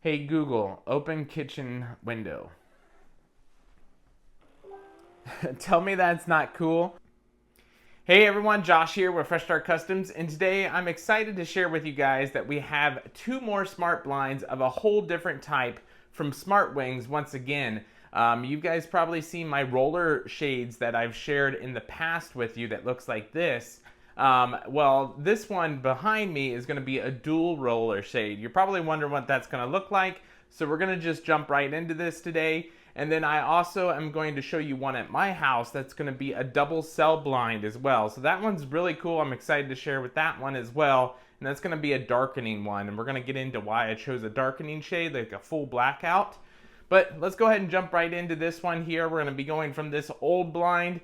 Hey Google, open kitchen window. Tell me that's not cool. Hey everyone, Josh here with Fresh Start Customs, and today I'm excited to share with you guys that we have two more smart blinds of a whole different type from SmartWings once again. You guys probably seen my roller shades that I've shared in the past with you that looks like this. Well, this one behind me is going to be a dual roller shade. You're probably wondering what that's going to look like, so we're going to just jump right into this today. And then I also am going to show you one at my house that's going to be a double cell blind as well. So that one's really cool. I'm excited to share with that one as well. And that's going to be a darkening one. And we're going to get into why I chose a darkening shade, like a full blackout. But let's go ahead and jump right into this one here. We're going to be going from this old blind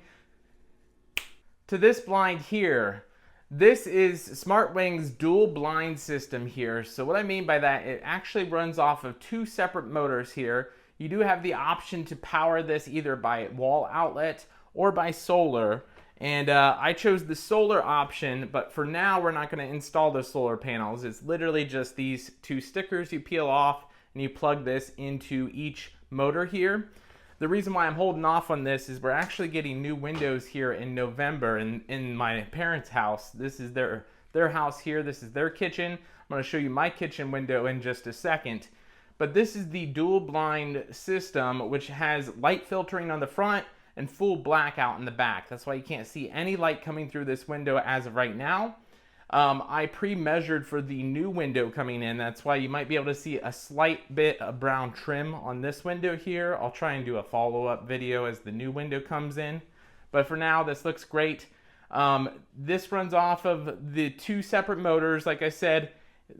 to this blind here. This is SmartWings dual blind system here. So what I mean by that, it actually runs off of two separate motors here. You do have the option to power this either by wall outlet or by solar. And I chose the solar option, but for now we're not going to install the solar panels. It's literally just these two stickers you peel off and you plug this into each motor here. The reason why I'm holding off on this is we're actually getting new windows here in November in my parents' house. This is their house here. This is their kitchen. I'm going to show you my kitchen window in just a second. But this is the dual blind system, which has light filtering on the front and full blackout in the back. That's why you can't see any light coming through this window as of right now. I pre-measured for the new window coming in. That's why you might be able to see a slight bit of brown trim on this window here. I'll try and do a follow-up video as the new window comes in. But for now, this looks great. This runs off of the two separate motors, like I said,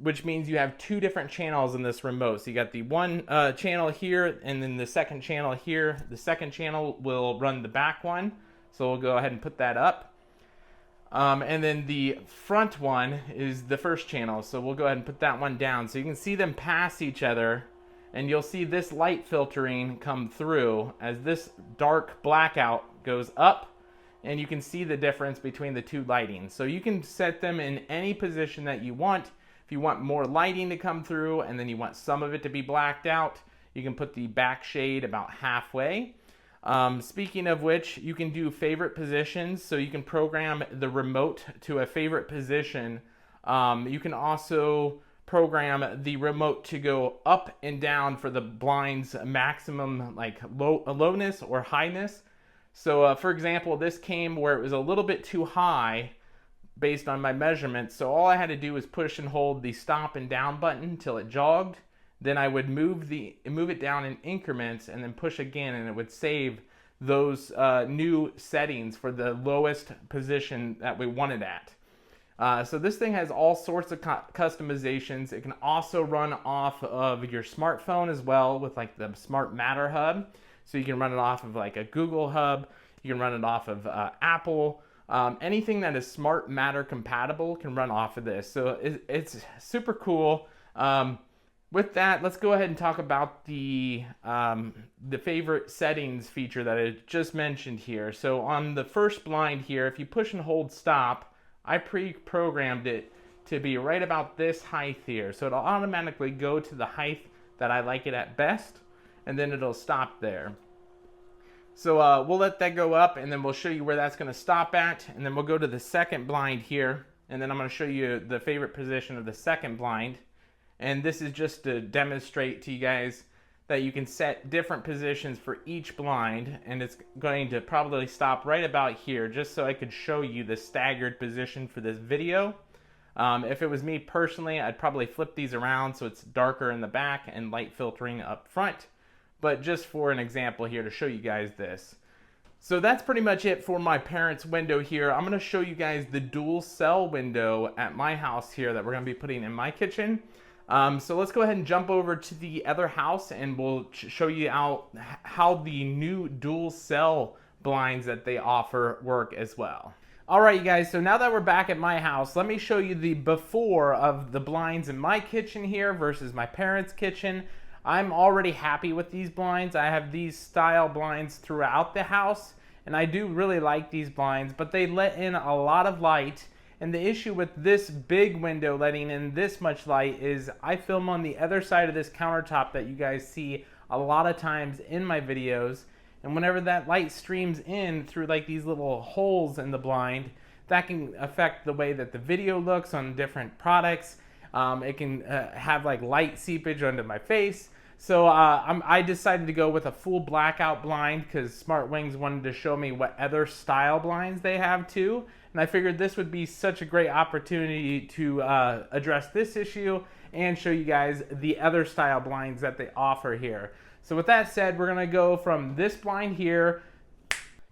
which means you have two different channels in this remote. So you got the one channel here and then the second channel here. The second channel will run the back one. So we'll go ahead and put that up. And then the front one is the first channel. So we'll go ahead and put that one down. So you can see them pass each other. And you'll see this light filtering come through as this dark blackout goes up. And you can see the difference between the two lighting. So you can set them in any position that you want. If you want more lighting to come through and then you want some of it to be blacked out, you can put the back shade about halfway. Speaking of which, you can do favorite positions, so you can program the remote to a favorite position. You can also program the remote to go up and down for the blind's maximum like lowness or highness. So for example, this came where it was a little bit too high based on my measurements. So all I had to do was push and hold the stop and down button until it jogged. Then I would move it down in increments and then push again, and it would save those new settings for the lowest position that we wanted at. So this thing has all sorts of customizations. It can also run off of your smartphone as well with like the Smart Matter hub. So you can run it off of like a Google hub. You can run it off of Apple. Anything that is Smart Matter compatible can run off of this. So it's super cool. With that, let's go ahead and talk about the favorite settings feature that I just mentioned here. So on the first blind here, if you push and hold stop, I pre-programmed it to be right about this height here. So it'll automatically go to the height that I like it at best, and then it'll stop there. So we'll let that go up, and then we'll show you where that's going to stop at, and then we'll go to the second blind here, and then I'm going to show you the favorite position of the second blind. And this is just to demonstrate to you guys that you can set different positions for each blind, and it's going to probably stop right about here just so I could show you the staggered position for this video. If it was me personally, I'd probably flip these around so it's darker in the back and light filtering up front. But just for an example here to show you guys this. So that's pretty much it for my parents' window here. I'm going to show you guys the dual cell window at my house here that we're going to be putting in my kitchen. So let's go ahead and jump over to the other house and we'll show you how the new dual cell blinds that they offer work as well. Alright you guys, so now that we're back at my house, let me show you the before of the blinds in my kitchen here versus my parents' kitchen. I'm already happy with these blinds. I have these style blinds throughout the house, and I do really like these blinds, but they let in a lot of light, And the issue with this big window letting in this much light is I film on the other side of this countertop that you guys see a lot of times in my videos. And whenever that light streams in through like these little holes in the blind, that can affect the way that the video looks on different products. It can have like light seepage onto my face. So I decided to go with a full blackout blind because SmartWings wanted to show me what other style blinds they have too. And I figured this would be such a great opportunity to address this issue and show you guys the other style blinds that they offer here. So with that said, we're gonna go from this blind here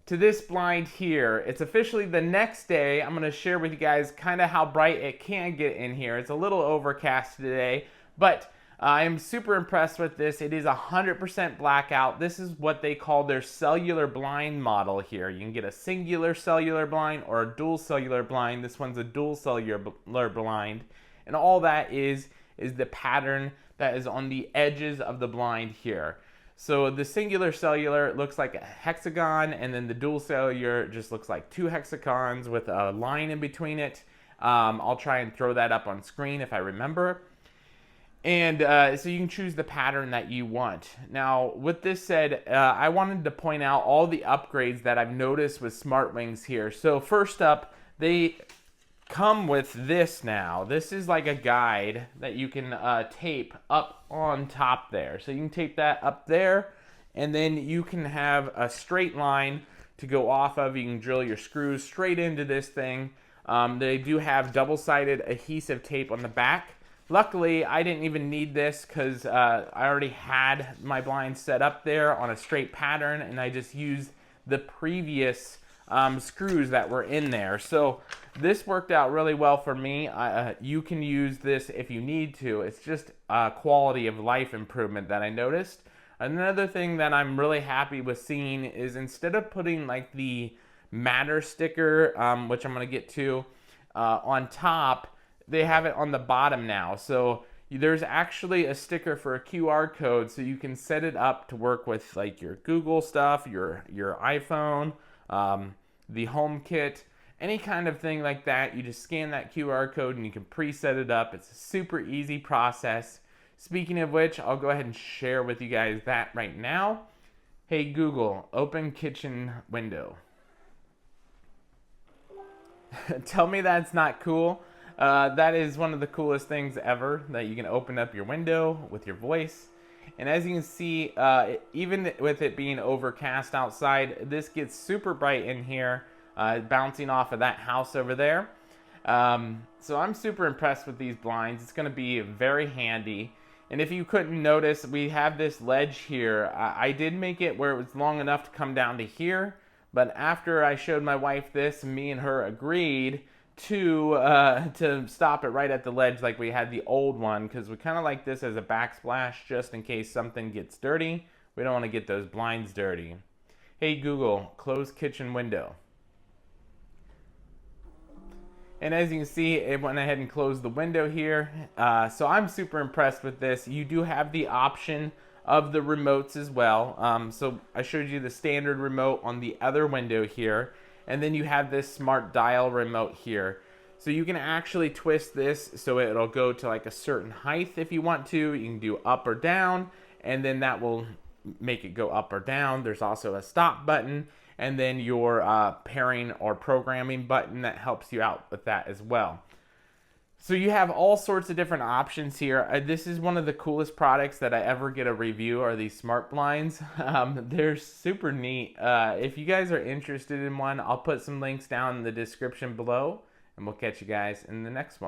to this blind here. It's officially the next day. I'm gonna share with you guys kind of how bright it can get in here. It's a little overcast today, but I am super impressed with this. It is 100% blackout. This is what they call their cellular blind model here. You can get a singular cellular blind or a dual cellular blind. This one's a dual cellular blind. And all that is the pattern that is on the edges of the blind here. So the singular cellular looks like a hexagon, and then the dual cellular just looks like two hexagons with a line in between it. I'll try and throw that up on screen if I remember. And so you can choose the pattern that you want. Now, with this said, I wanted to point out all the upgrades that I've noticed with SmartWings here. So first up, they come with this now. This is like a guide that you can tape up on top there. So you can tape that up there, and then you can have a straight line to go off of. You can drill your screws straight into this thing. They do have double-sided adhesive tape on the back. Luckily, I didn't even need this because I already had my blinds set up there on a straight pattern, and I just used the previous screws that were in there. So this worked out really well for me. You can use this if you need to. It's just a quality of life improvement that I noticed. Another thing that I'm really happy with seeing is instead of putting like the matter sticker, which I'm going to get to, on top, they have it on the bottom now. So there's actually a sticker for a QR code, so you can set it up to work with like your Google stuff, your iPhone, the HomeKit, any kind of thing like that. You just scan that QR code and you can preset it up. It's a super easy process. Speaking of which, I'll go ahead and share with you guys that right now. Hey Google, open kitchen window. Tell me that's not cool. That is one of the coolest things ever, that you can open up your window with your voice. And as you can see, even with it being overcast outside, this gets super bright in here, bouncing off of that house over there. So I'm super impressed with these blinds. It's going to be very handy. And if you couldn't notice, we have this ledge here. I did make it where it was long enough to come down to here, but after I showed my wife this, me and her agreed to stop it right at the ledge like we had the old one, because we kind of like this as a backsplash just in case something gets dirty. We don't want to get those blinds dirty. Hey Google, close kitchen window. And as you can see, it went ahead and closed the window here. So I'm super impressed with this. You do have the option of the remotes as well. So I showed you the standard remote on the other window here. And then you have this smart dial remote here. So you can actually twist this so it'll go to like a certain height if you want to. You can do up or down, and then that will make it go up or down. There's also a stop button, and then your pairing or programming button that helps you out with that as well. So you have all sorts of different options here. This is one of the coolest products that I ever get a review, are these smart blinds. They're super neat. If you guys are interested in one, I'll put some links down in the description below, and we'll catch you guys in the next one.